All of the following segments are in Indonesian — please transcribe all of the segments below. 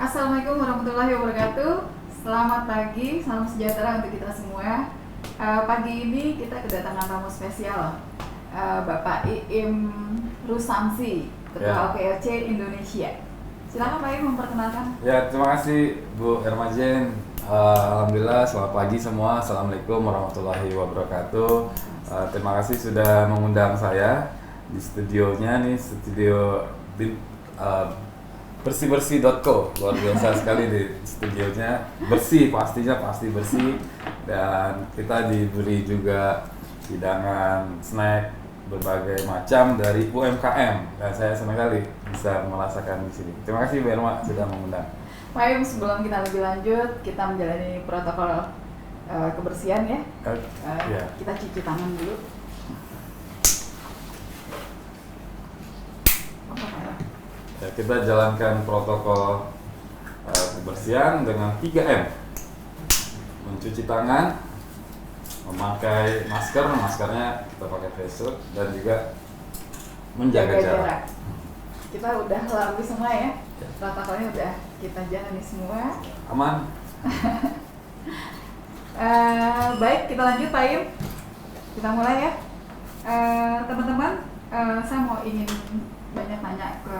Assalamualaikum warahmatullahi wabarakatuh. Selamat pagi, salam sejahtera untuk kita semua. Pagi ini kita kedatangan tamu spesial, Bapak Iim Rusamsi, Ketua OKOC Indonesia. Silakan Pak Iim memperkenalkan. Ya, terima kasih Bu Hermajen. Alhamdulillah, selamat pagi semua. Assalamualaikum warahmatullahi wabarakatuh. Terima kasih sudah mengundang saya di studionya nih, studio bersih-bersih.co. Luar biasa sekali di studionya, bersih pasti bersih, dan kita diberi juga hidangan snack berbagai macam dari UMKM, dan saya senang kali bisa merasakan di sini. Terima kasih Bu Irma sudah mengundang. Pak Iim, sebelum kita lebih lanjut, kita menjalani protokol kebersihan ya. Ya. Kita cuci tangan dulu. Ya, kita jalankan protokol kebersihan dengan 3M. Mencuci tangan, memakai masker, maskernya kita pakai face shield, dan juga menjaga jarak. Kita udah lalui semua ya, protokolnya udah kita jalani semua. Aman? Baik, kita lanjut Pak Iim. Kita mulai ya. Teman-teman, saya mau ingin banyak nanya ke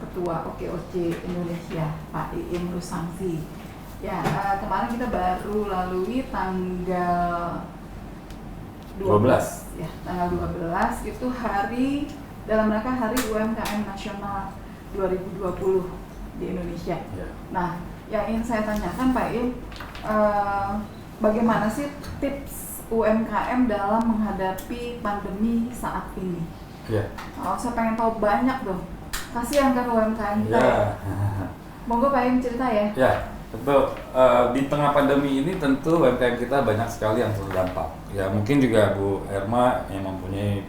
Ketua OKOC Indonesia, Pak Iim Rusamsi. Ya, kemarin kita baru lalui tanggal 12. Ya, tanggal 12 itu hari dalam rangka Hari UMKM Nasional 2020 di Indonesia. Ya. Nah, yang ingin saya tanyakan Pak Iim, bagaimana sih tips UMKM dalam menghadapi pandemi saat ini? Ya. Saya pengen tahu banyak dong. Kasihan kan UMKM kita ya. Monggo Pak Iim cerita ya. Ya, tentu di tengah pandemi ini tentu UMKM kita banyak sekali yang terdampak. Ya, mungkin juga Bu Herma yang mempunyai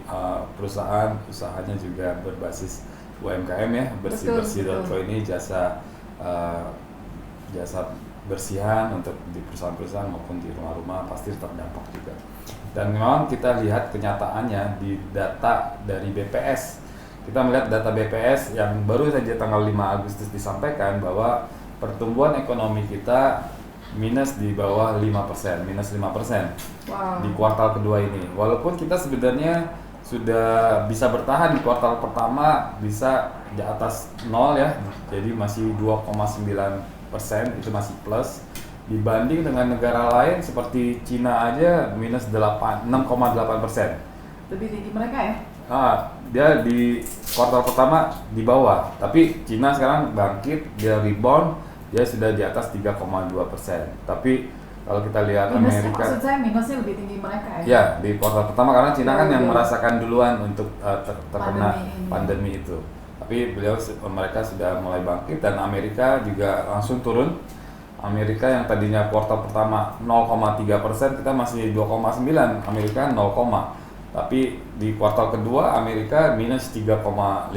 perusahaan, usahanya juga berbasis UMKM ya, bersih-bersih.co ini jasa bersihan untuk di perusahaan-perusahaan maupun di rumah-rumah pasti terdampak juga. Dan memang kita lihat kenyataannya di data dari BPS. Kita melihat data BPS yang baru saja tanggal 5 Agustus disampaikan bahwa pertumbuhan ekonomi kita minus di bawah 5%, minus 5% di kuartal kedua ini. Walaupun kita sebenarnya sudah bisa bertahan di kuartal pertama bisa di atas 0 ya, jadi masih 2,9%, itu masih plus. Dibanding dengan negara lain seperti Cina aja minus 6,8%. Lebih tinggi mereka ya? Dia di kuartal pertama di bawah, tapi Cina sekarang bangkit, dia rebound, dia sudah di atas 3,2%. Tapi kalau kita lihat minusnya, Amerika, maksud saya minusnya lebih tinggi mereka ya? Ya, di kuartal pertama karena Cina kan yang merasakan duluan untuk terkena pandemi itu. Tapi mereka sudah mulai bangkit, dan Amerika juga langsung turun. Amerika yang tadinya kuartal pertama 0,3%, kita masih 2,9%, Amerika 0, tapi di kuartal kedua Amerika minus 3,5%.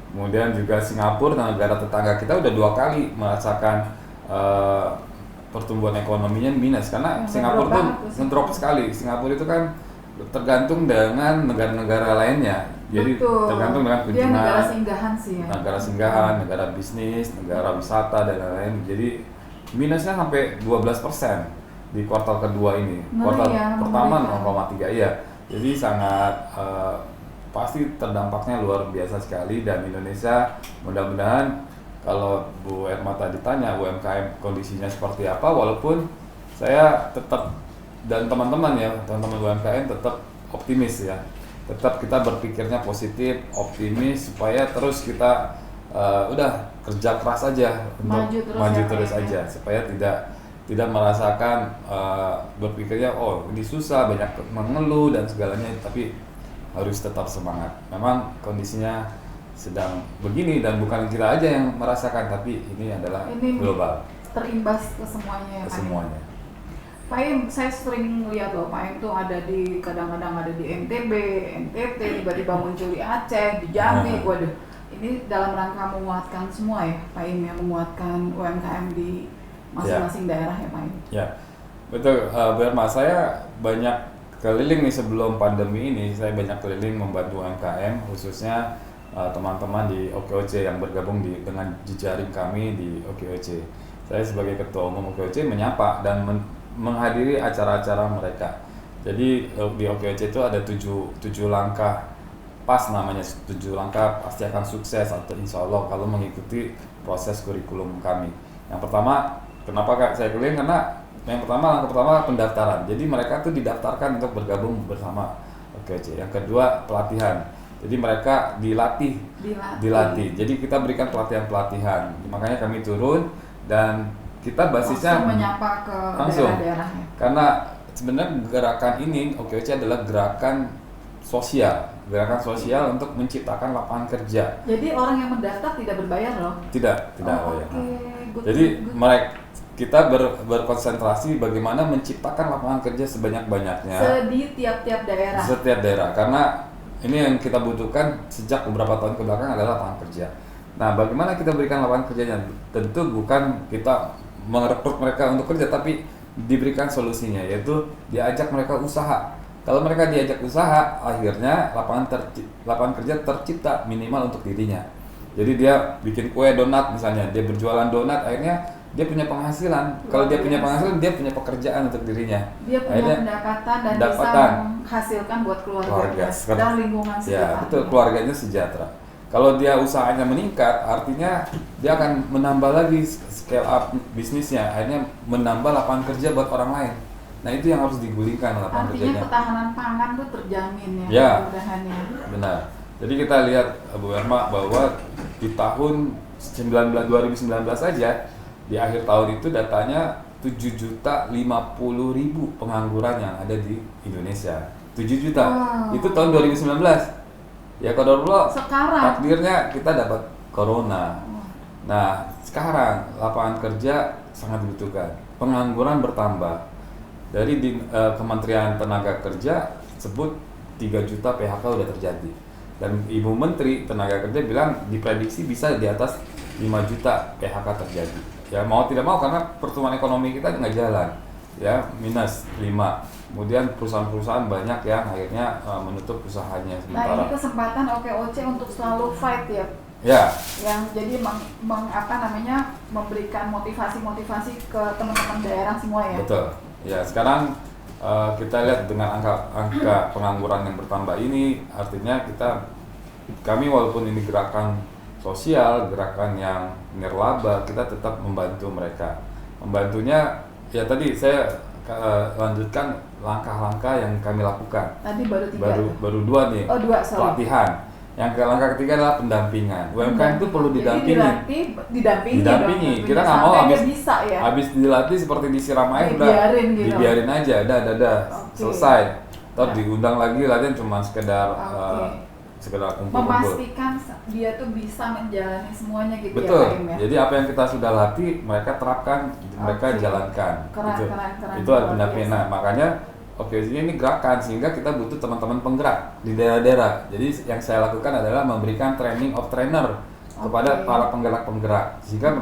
Kemudian juga Singapura dan negara tetangga kita udah 2 kali merasakan pertumbuhan ekonominya minus, karena Singapura tuh ngedrop sekali. Singapura itu kan tergantung dengan negara-negara lainnya. Jadi tergantung dengan kunjungan. Dia negara singgahan sih ya. Negara singgahan, negara bisnis, negara wisata dan lain-lain. Jadi minusnya sampai 12% di kuartal kedua ini. Kuartal pertama 0,3 ya. Jadi sangat pasti terdampaknya luar biasa sekali, dan Indonesia mudah-mudahan kalau Bu Herma tadi tanya UMKM kondisinya seperti apa, walaupun saya tetap dan teman-teman UMKM tetap optimis ya. Tetap kita berpikirnya positif, optimis, supaya terus kita udah kerja keras aja untuk maju terus aja, supaya tidak merasakan berpikirnya ini susah, banyak mengeluh dan segalanya, tapi harus tetap semangat. Memang kondisinya sedang begini, dan bukan kita aja yang merasakan, tapi ini adalah global. Terimbas ke semuanya. Semuanya. Pak Iim, saya sering lihat loh Pak Iim tuh kadang-kadang ada di NTB, NTT, tiba-tiba muncul di Aceh, di Jambi. Waduh, ini dalam rangka menguatkan semua ya Pak Iim, yang menguatkan UMKM di masing-masing daerah ya Pak Iim. Ya, betul. Bu Herma, saya banyak keliling nih sebelum pandemi ini, saya banyak keliling membantu UMKM, khususnya teman-teman di OKOC yang bergabung dengan jejaring kami di OKOC. Saya sebagai ketua umum OKOC menyapa dan menghadiri acara-acara mereka. Jadi di OKOC itu ada 7 langkah pas, namanya 7 langkah pasti akan sukses atau insya Allah kalau mengikuti proses kurikulum kami. Yang pertama, kenapa saya keliling? Karena langkah pertama pendaftaran. Jadi mereka tuh didaftarkan untuk bergabung bersama OKOC. Yang kedua, pelatihan. Jadi mereka dilatih. Jadi kita berikan pelatihan. Makanya kami turun dan kita basisnya langsung menyapa ke daerah-daerah. Karena sebenarnya gerakan ini OKOC adalah gerakan sosial untuk menciptakan lapangan kerja. Jadi orang yang mendaftar tidak berbayar loh? Tidak bayar. Jadi kita berkonsentrasi bagaimana menciptakan lapangan kerja sebanyak-banyaknya di tiap-tiap daerah. Setiap daerah, karena ini yang kita butuhkan sejak beberapa tahun kebelakang adalah lapangan kerja. Nah, bagaimana kita berikan lapangan kerjanya? Tentu bukan kita merekrut mereka untuk kerja, tapi diberikan solusinya, yaitu diajak mereka usaha. Kalau mereka diajak usaha, akhirnya lapangan kerja tercipta minimal untuk dirinya. Jadi dia bikin kue donat misalnya, dia berjualan donat, akhirnya dia punya penghasilan. Kalau dia punya penghasilan, dia punya pekerjaan untuk dirinya. Dia punya akhirnya pendapatan dan bisa menghasilkan buat keluarga dan lingkungan sekitar. Ya, betul, keluarganya sejahtera. Kalau dia usahanya meningkat, artinya dia akan menambah lagi scale up bisnisnya, akhirnya menambah lapangan kerja buat orang lain. Nah, itu yang harus digulingkan lapangan kerjanya. Artinya ketahanan pangan tuh terjamin ya. Benar. Jadi kita lihat Bu Erma bahwa di tahun 2019 saja, di akhir tahun itu datanya 7.050.000 pengangguran yang ada di Indonesia. 7 juta. Wow. Itu tahun 2019. Ya qadarullah, takdirnya kita dapat corona. Nah, sekarang lapangan kerja sangat dibutuhkan. Pengangguran bertambah. Dari Kementerian Tenaga Kerja sebut 3 juta PHK udah terjadi. Dan Ibu Menteri Tenaga Kerja bilang diprediksi bisa di atas 5 juta PHK terjadi. Ya mau tidak mau, karena pertumbuhan ekonomi kita nggak jalan. Ya, minus 5. Kemudian perusahaan-perusahaan banyak yang akhirnya menutup usahanya sementara. Nah, ini kesempatan OKOC untuk selalu fight ya. Ya. Yang jadi memberikan motivasi ke teman-teman daerah semua ya. Betul. Ya, sekarang kita lihat dengan angka pengangguran yang bertambah ini, artinya kami walaupun ini gerakan sosial, gerakan yang nirlaba, kita tetap membantu mereka. Membantunya ya tadi saya lanjutkan langkah-langkah yang kami lakukan. Tadi baru 3. Baru 2 nih. Oh, 2, sorry. Pelatihan. Yang langkah ketiga adalah pendampingan. UMKM itu perlu didampingi. Didampingi. Kita nggak mau habis dilatih seperti disiram air dibiarin aja, selesai. Terus diundang lagi latihan cuma sekedar kumpul-kumpul. Memastikan dia tuh bisa menjalani semuanya gitu. Betul. Ya, Pak Im, ya? Jadi apa yang kita sudah latih, mereka terapkan, mereka jalankan. Keren. Itu ada pendampingan. Nah, makanya ini gerakan, sehingga kita butuh teman-teman penggerak di daerah-daerah. Jadi yang saya lakukan adalah memberikan training of trainer kepada para penggerak-penggerak, sehingga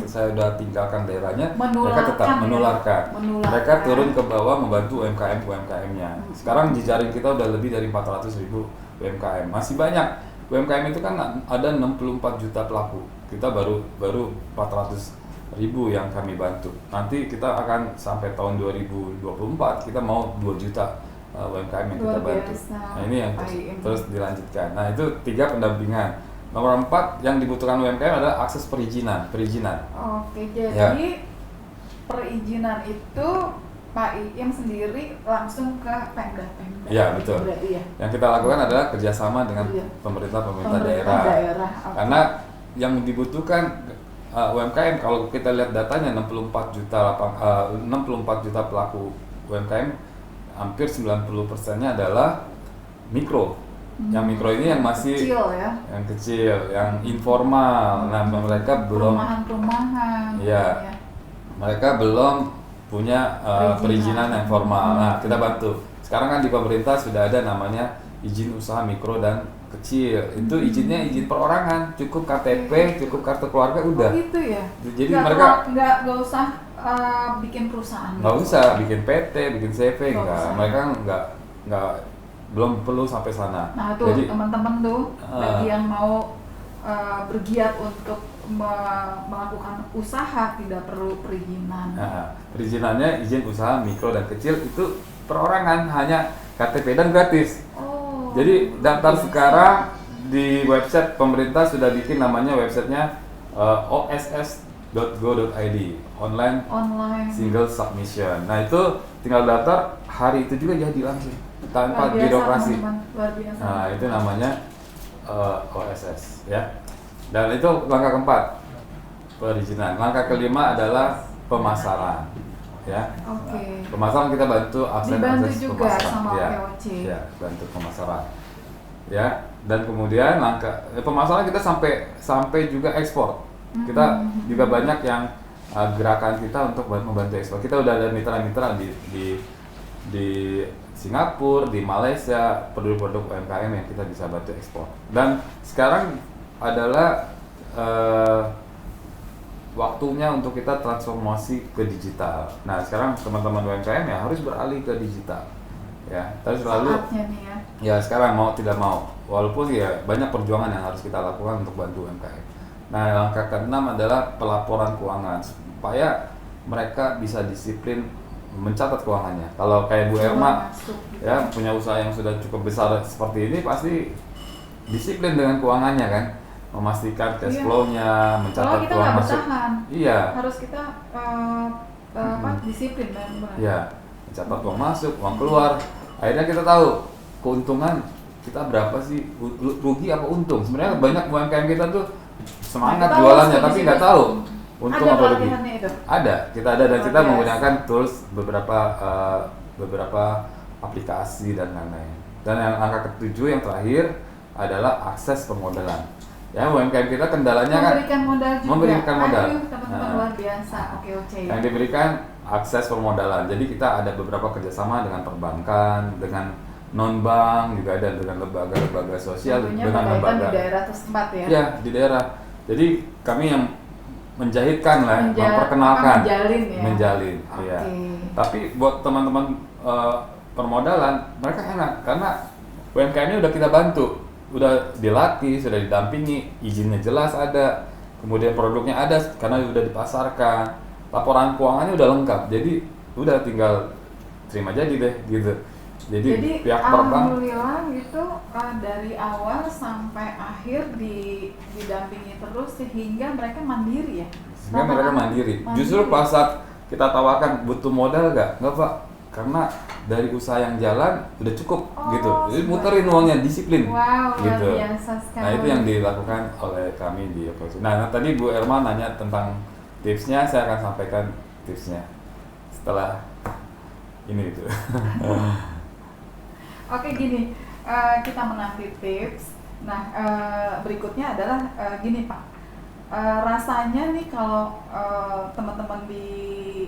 saya sudah tinggalkan daerahnya, mereka tetap menularkan. Mereka turun ke bawah membantu UMKM-nya. Sekarang jejaring kita udah lebih dari 400.000 UMKM. Masih banyak. UMKM itu kan ada 64 juta pelaku. Kita baru 400.000 yang kami bantu. Nanti kita akan sampai tahun 2024 kita mau 2 juta UMKM yang kita bantu. Nah, ini yang terus dilanjutkan. Nah, itu 3 pendampingan. Nomor 4 yang dibutuhkan UMKM adalah akses perizinan. Oke, jadi perizinan itu Pak Iim sendiri langsung ke Pemda. Ya, betul. Berarti ya. Yang kita lakukan adalah kerjasama dengan pemerintah daerah. Okay. Karena yang dibutuhkan UMKM, kalau kita lihat datanya 64 juta pelaku UMKM, hampir 90%-nya adalah mikro. Yang mikro ini yang masih kecil, yang informal. Nah, mereka belum perumahan. Ya. Mereka belum punya perizinan yang formal. Nah, kita bantu. Sekarang kan di pemerintah sudah ada namanya izin usaha mikro dan kecil. Itu izinnya izin perorangan, cukup KTP, cukup kartu keluarga udah. Gitu ya. Jadi mereka nggak usah bikin perusahaan. Nggak usah bikin PT, bikin CV, enggak. Mereka nggak belum perlu sampai sana. Nah tuh Jadi teman-teman tuh bagi yang mau bergiat untuk melakukan usaha tidak perlu perizinan. Perizinannya izin usaha mikro dan kecil itu perorangan, hanya KTP dan gratis. Jadi daftar sekarang di website pemerintah sudah bikin namanya websitenya oss.go.id, online single submission. Nah itu tinggal daftar, hari itu juga jadi langsung tanpa birokrasi. Nah itu namanya OSS ya. Dan itu langkah keempat, perizinan. Langkah kelima adalah pemasaran ya. Pemasaran kita bantu akses juga pemasaran sama ya, POC. ya, bantu pemasaran ya. Dan kemudian langkah pemasaran kita sampai juga ekspor. Kita juga banyak yang gerakan kita untuk membantu ekspor. Kita udah ada mitra-mitra di Singapura, di Malaysia, produk-produk UMKM yang kita bisa bantu ekspor. Dan sekarang adalah waktunya untuk kita transformasi ke digital. Nah sekarang teman-teman UMKM ya harus beralih ke digital ya. Terus lalu ya sekarang mau tidak mau, walaupun ya banyak perjuangan yang harus kita lakukan untuk bantu UMKM. Nah langkah keenam adalah pelaporan keuangan supaya mereka bisa disiplin mencatat keuangannya. Kalau kayak Bu Erma ya punya usaha yang sudah cukup besar seperti ini, pasti disiplin dengan keuangannya kan, memastikan cash flow-nya, mencatat keuangan masuk. Iya. Harus kita disiplin benar. Iya, mencatat uang masuk, uang keluar. Akhirnya kita tahu keuntungan kita berapa sih, rugi apa untung. Sebenarnya banyak UMKM kita tuh semangat jualannya tapi nggak tahu untung apa rugi. Ada, kita ada dan kita menggunakan tools beberapa aplikasi dan lain-lain. Dan yang angka ketujuh yang terakhir adalah akses permodalan. Ya, UMKM kita kendalanya memberikan modal. Teman-teman luar biasa. Yang diberikan akses permodalan. Jadi kita ada beberapa kerjasama dengan perbankan, dengan non-bank, juga ada dengan lembaga-lembaga sosial, dengan lembaga di daerah tempat ya. Ya, di daerah. Jadi kami yang menjahitkan lah, memperkenalkan, menjalin. Iya. Tapi buat teman-teman permodalan, mereka enak karena UMKM ini udah kita bantu, udah dilatih, sudah didampingi, izinnya jelas ada, kemudian produknya ada karena udah dipasarkan, laporan keuangannya udah lengkap, jadi udah tinggal terima jadi deh gitu. Jadi pihak alhamdulillah gitu dari awal sampai akhir didampingi terus sehingga mereka mandiri ya. Sehingga mereka mandiri. Justru pas saat kita tawarkan butuh modal nggak Pak, karena dari usaha yang jalan udah cukup gitu. Jadi muterin uangnya, disiplin. Gitu. Biasa sekali. Nah itu yang dilakukan oleh kami di Okoc. Nah tadi Bu Erma nanya tentang tipsnya, saya akan sampaikan tipsnya setelah ini itu. Oke gini, kita menanti tips. Nah berikutnya adalah gini Pak, rasanya nih kalau teman-teman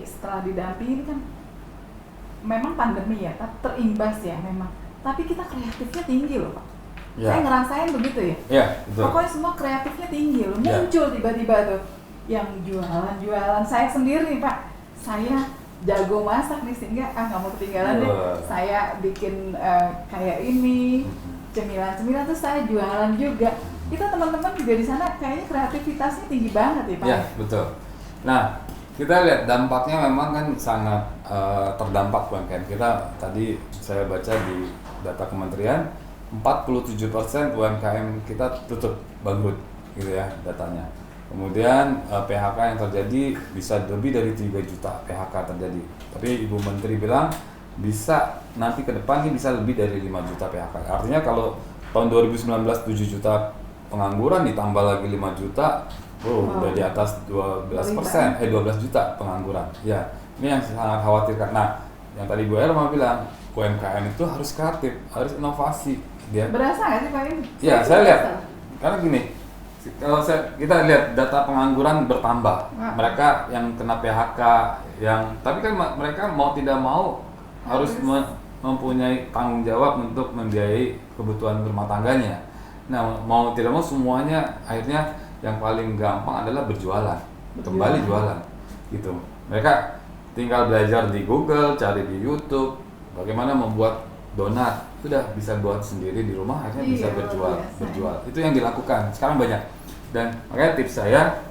setelah didampingi kan memang pandemi ya, terimbas ya memang. Tapi kita kreatifnya tinggi loh Pak. Ya. Saya ngerasain begitu ya. Iya betul. Pokoknya semua kreatifnya tinggi loh, muncul tiba-tiba tuh yang jualan. Saya sendiri Pak, saya jago masak nih sehingga nggak mau ketinggalan deh. Saya bikin kayak ini cemilan tuh saya jualan juga. Kita teman-teman juga di sana kayaknya kreativitasnya tinggi banget ya Pak. Iya betul. Nah kita lihat dampaknya memang kan sangat terdampak UMKM kita. Tadi saya baca di data kementerian 47% UMKM kita tutup, bangkrut gitu ya datanya. Kemudian PHK yang terjadi bisa lebih dari 3 juta PHK terjadi. Tapi Ibu Menteri bilang bisa nanti ke depan ini bisa lebih dari 5 juta PHK. Artinya kalau tahun 2019 7 juta pengangguran ditambah lagi 5 juta, udah di atas 12%, 12 juta pengangguran. Ya, ini yang sangat khawatirkan. Nah, yang tadi Bu Erma bilang UMKM itu harus kreatif, harus inovasi. Dia berasa nggak sih Pak? Ya, saya lihat. Karena gini, kalau kita lihat data pengangguran bertambah, mereka yang kena PHK, tapi kan mereka mau tidak mau harus mempunyai tanggung jawab untuk membiayai kebutuhan rumah tangganya. Nah mau tidak mau semuanya akhirnya yang paling gampang adalah berjualan, kembali jualan, gitu. Mereka tinggal belajar di Google, cari di YouTube, bagaimana membuat donat, udah bisa buat sendiri di rumah, akhirnya bisa Iya, berjual. Itu yang dilakukan sekarang banyak. Dan makanya tips saya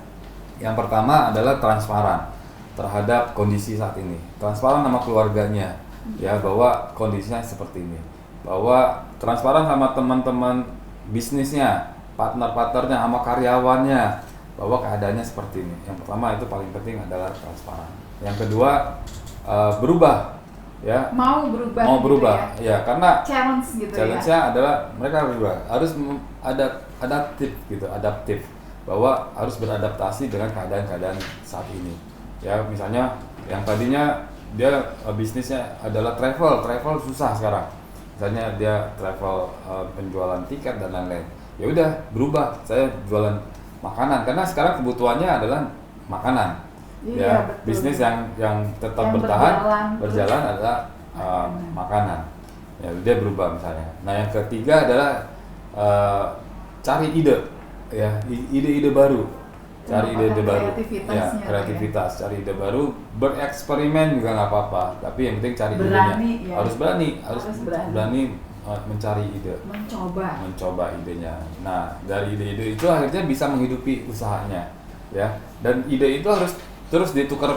yang pertama adalah transparan terhadap kondisi saat ini, transparan sama keluarganya, ya bahwa kondisinya seperti ini, bahwa transparan sama teman-teman bisnisnya, partner-partnernya, sama karyawannya, bahwa keadaannya seperti ini. Yang pertama itu paling penting adalah transparan. Yang kedua berubah, ya. Mau berubah. Gitu ya karena Challenge gitu challenge-nya adalah mereka berubah, harus adaptif, bahwa harus beradaptasi dengan keadaan-keadaan saat ini. Ya misalnya yang tadinya dia bisnisnya adalah travel susah sekarang. Misalnya dia travel penjualan tiket dan lain-lain. Ya udah berubah, saya jualan makanan karena sekarang kebutuhannya adalah makanan. Iya, Ya bisnis yang tetap berjalan adalah makanan. Ya dia berubah misalnya. Nah yang ketiga adalah cari ide, ya ide baru, cari ide baru, ya kreativitas, cari ide baru, bereksperimen juga nggak apa-apa, tapi yang penting cari idenya, ya. harus berani mencari ide, mencoba idenya. Nah dari ide-ide itu akhirnya bisa menghidupi usahanya, ya. Dan ide itu harus terus ditukar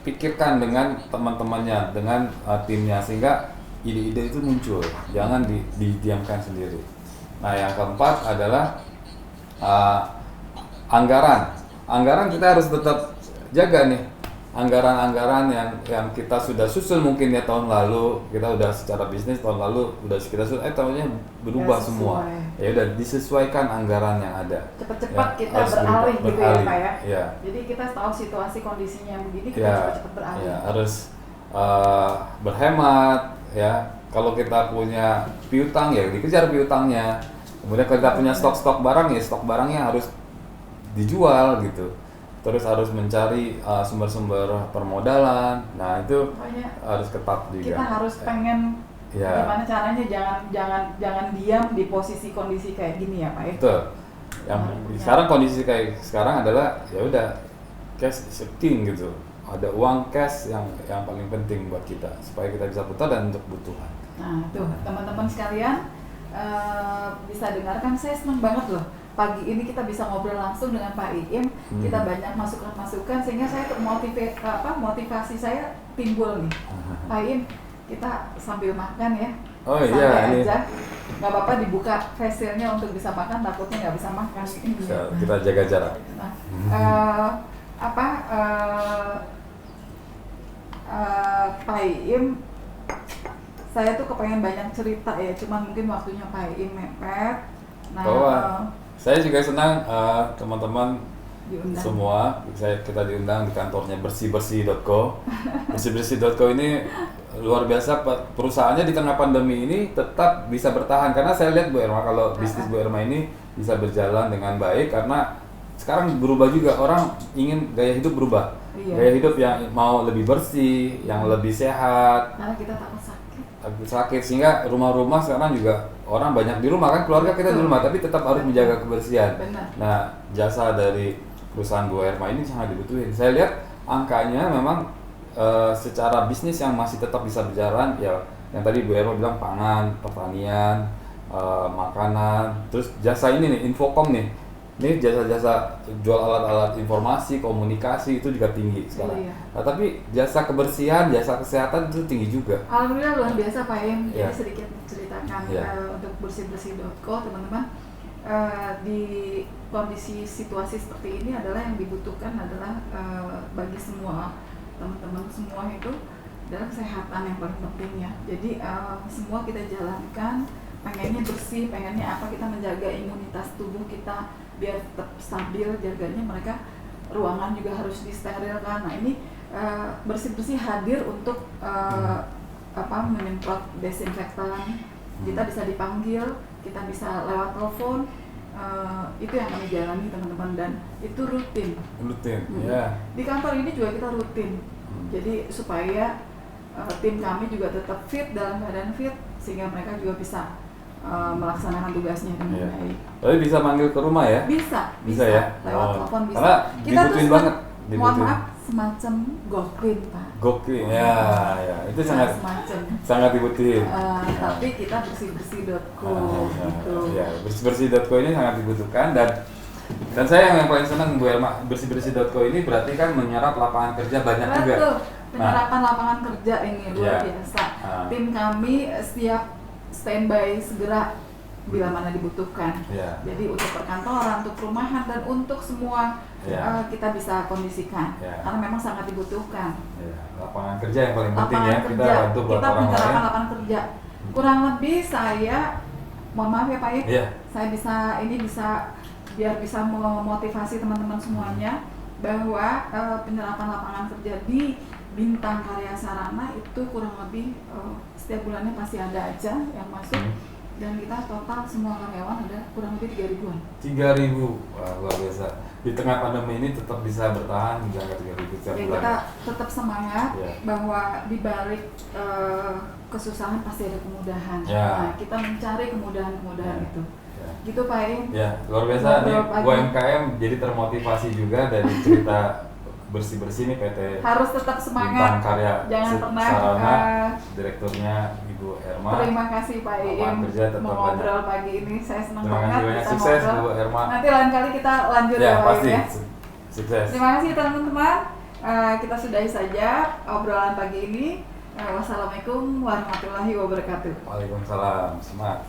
pikirkan dengan teman-temannya, dengan timnya, sehingga ide-ide itu muncul, jangan didiamkan sendiri. Nah yang keempat adalah anggaran kita harus tetap jaga nih, anggaran yang kita sudah susun mungkin ya tahun lalu, kita udah secara bisnis tahun lalu udah kita susun, tahunnya berubah semua, ya udah disesuaikan anggaran yang ada. Cepat-cepat ya, kita beralih gitu ya Pak ya. Ya. Jadi kita tahu situasi kondisinya yang begini, kita cepat-cepat beralih. Ya, harus berhemat ya. Kalau kita punya piutang ya dikejar piutangnya. Kemudian kalau kita punya stok barang ya stok barangnya harus dijual gitu. Terus harus mencari sumber-sumber permodalan. Nah itu harus ketat juga. Kita harus pengen gimana caranya jangan diam di posisi kondisi kayak gini ya Pak ya. Betul. Yang sekarang kondisi kayak sekarang adalah ya udah cash is king gitu. Ada uang cash yang paling penting buat kita supaya kita bisa putar dan untuk kebutuhan. Nah tuh teman-teman sekalian bisa dengarkan, saya senang banget loh. Pagi ini kita bisa ngobrol langsung dengan Pak Iim, kita banyak masukan-masukan sehingga saya motivasi saya timbul nih. Pak Iim, kita sambil makan ya. Oh iya, santai aja. Nggak apa-apa dibuka facialnya untuk bisa makan, takutnya nggak bisa makan. Kita jaga jarak. Nah, Pak Iim, saya tuh kepengen banyak cerita ya, cuman mungkin waktunya Pak Iim mepet. Nah, saya juga senang teman-teman diundang. Semua kita diundang di kantornya bersih-bersih.co. Bersih-bersih.co ini luar biasa, perusahaannya di tengah pandemi ini tetap bisa bertahan karena saya lihat Bu Irma, kalau bisnis Bu Irma ini bisa berjalan dengan baik karena sekarang berubah juga, orang ingin gaya hidup berubah. Gaya hidup yang mau lebih bersih, yang lebih sehat. Karena kita takut sakit sehingga rumah-rumah sekarang juga orang banyak di rumah kan, keluarga kita di rumah tapi tetap harus menjaga kebersihan. Nah jasa dari perusahaan Bu Irma ini sangat dibutuhin. Saya lihat angkanya memang secara bisnis yang masih tetap bisa berjalan ya, yang tadi Bu Irma bilang pangan, pertanian, makanan, terus jasa ini nih, Infocom nih. Ini jasa-jasa jual alat-alat informasi, komunikasi itu juga tinggi sekarang. Nah, tapi jasa kebersihan, jasa kesehatan itu tinggi juga. Alhamdulillah luar biasa Pak Im. Jadi sedikit menceritakan untuk bersih-bersih.co teman-teman. Di kondisi situasi seperti ini adalah yang dibutuhkan adalah bagi semua teman-teman semua itu adalah kesehatan yang paling penting ya. Jadi semua kita jalankan, pengennya bersih, pengennya apa, kita menjaga imunitas tubuh kita biar tetap stabil, jaganya mereka ruangan juga harus disterilkan. Nah ini bersih-bersih hadir untuk menyemprot desinfektan. Kita bisa dipanggil, kita bisa lewat telepon, itu yang kami jalani teman-teman, dan itu rutin. Di kantor ini juga kita rutin, jadi supaya tim kami juga tetap fit, dalam keadaan fit, sehingga mereka juga bisa melaksanakan tugasnya dengan baik. Tapi bisa manggil ke rumah ya? Bisa ya? lewat telepon bisa. Karena kita tuh banget. Mohon maaf, semacam Gokrin Pak. Gokil ya, itu Semacam. sangat dibutuhin. Tapi kita bersih-bersih.co gitu. Ya, bersih-bersih.co ini sangat dibutuhkan dan saya yang paling senang Bu Elma, bersih-bersih.co ini berarti kan menyerap lapangan kerja banyak juga. Betul. Penyerapan lapangan kerja ini luar biasa. Tim kami siap standby segera bila mana dibutuhkan. Jadi untuk perkantoran, untuk perumahan dan untuk semua kita bisa kondisikan karena memang sangat dibutuhkan. Lapangan kerja yang paling penting lapangan ya, kerja. kita bantu buat Kita orang lain. penyerapan lapangan kerja. Kurang lebih saya, mohon maaf ya Pak ya, saya bisa biar bisa memotivasi teman-teman semuanya bahwa penyerapan lapangan kerja di Bintang Karya Sarana itu kurang lebih setiap bulannya pasti ada aja yang masuk. Dan kita total semua karyawan ada kurang lebih 3.000-an. 3.000, wah luar biasa. Di tengah pandemi ini tetap bisa bertahan hingga 3.000 setiap bulan. Kita tetap semangat bahwa di balik kesusahan pasti ada kemudahan. Nah, kita mencari kemudahan-kemudahan itu. Gitu Pak Im. Ya, luar biasa nih UMKM jadi termotivasi juga dari cerita bersih-bersih nih PT. Harus tetap semangat. Bintang Karya Jangan pernah Sarana, direkturnya Ibu Erma. Terima kasih Pak Im mau ngobrol pagi ini. Saya senang banget. Terima kasih banyak, sukses Bu Erma. Nanti lain kali kita lanjut ya Pak pasti. Im ya. Sukses. Terima kasih teman-teman. Kita sudahi saja obrolan pagi ini. Wassalamualaikum warahmatullahi wabarakatuh. Waalaikumsalam. Semangat.